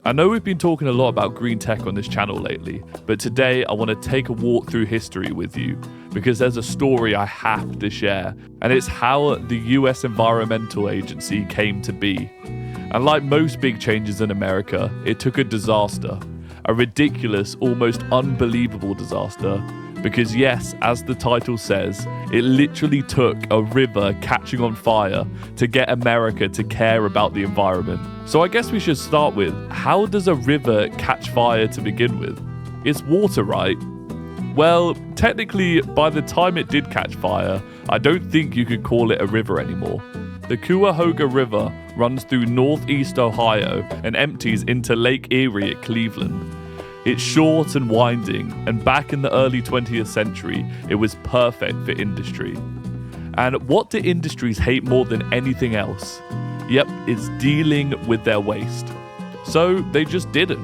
I know we've been talking a lot about green tech on this channel lately, but today I want to take a walk through history with you because there's a story I have to share, and it's how the US Environmental Agency came to be. And like most big changes in America, it took a disaster, a ridiculous, almost unbelievable disaster. Because yes, as the title says, it literally took a river catching on fire to get America to care about the environment. So I guess we should start with, how does a river catch fire to begin with? It's water, right? Well, technically, by the time it did catch fire, I don't think you could call it a river anymore. The Cuyahoga River runs through northeast Ohio and empties into Lake Erie at Cleveland. It's short and winding, and back in the early 20th century, it was perfect for industry. And what do industries hate more than anything else? Yep, it's dealing with their waste. So they just didn't.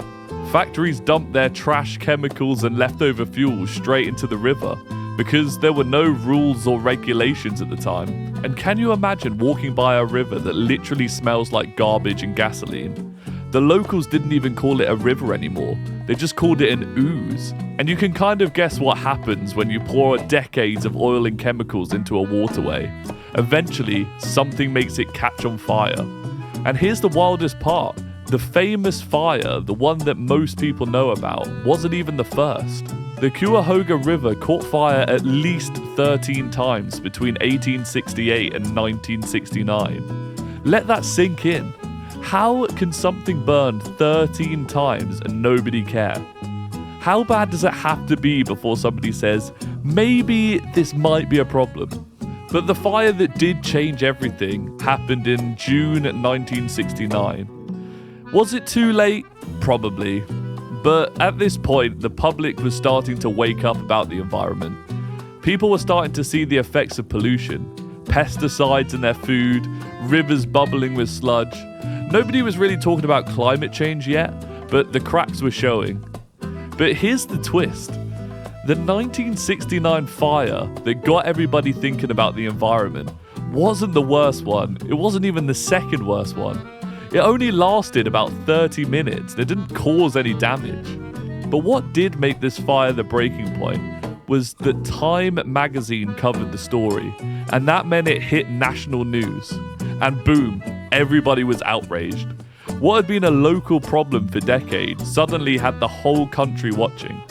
Factories dumped their trash, chemicals, and leftover fuels straight into the river because there were no rules or regulations at the time. And can you imagine walking by a river that literally smells like garbage and gasoline? The locals didn't even call it a river anymore. They just called it an ooze. And you can kind of guess what happens when you pour decades of oil and chemicals into a waterway. Eventually, something makes it catch on fire. And here's the wildest part. The famous fire, the one that most people know about, wasn't even the first. The Cuyahoga River caught fire at least 13 times between 1868 and 1969. Let that sink in. How can something burn 13 times and nobody care? How bad does it have to be before somebody says, maybe this might be a problem? But the fire that did change everything happened in June 1969. Was it too late? Probably. But at this point, the public was starting to wake up about the environment. People were starting to see the effects of pollution, pesticides in their food, rivers bubbling with sludge. Nobody was really talking about climate change yet, but the cracks were showing. But here's the twist. The 1969 fire that got everybody thinking about the environment wasn't the worst one. It wasn't even the second worst one. It only lasted about 30 minutes. It didn't cause any damage. But what did make this fire the breaking point was that Time magazine covered the story, and that meant it hit national news. And boom, everybody was outraged. What had been a local problem for decades suddenly had the whole country watching.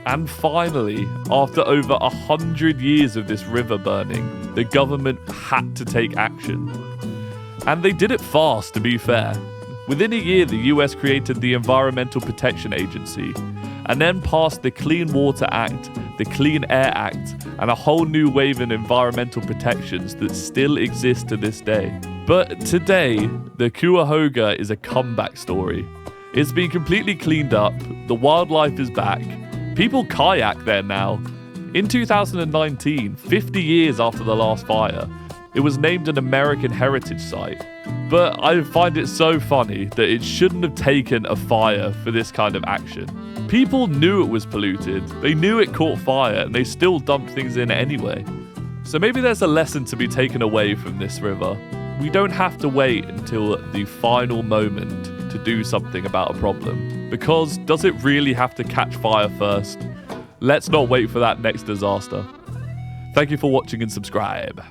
And finally, after over 100 years of this river burning, the government had to take action. And they did it fast, to be fair. Within a year, the US created the Environmental Protection Agency, and then passed the Clean Water Act, the Clean Air Act, and a whole new wave of environmental protections that still exist to this day. But today, the Cuyahoga is a comeback story. It's been completely cleaned up, the wildlife is back, people kayak there now. In 2019, 50 years after the last fire, it was named an American Heritage Site. But I find it so funny that it shouldn't have taken a fire for this kind of action. People knew it was polluted, they knew it caught fire, and they still dumped things in anyway. So maybe there's a lesson to be taken away from this river. We don't have to wait until the final moment to do something about a problem. Because does it really have to catch fire first? Let's not wait for that next disaster. Thank you for watching and subscribe.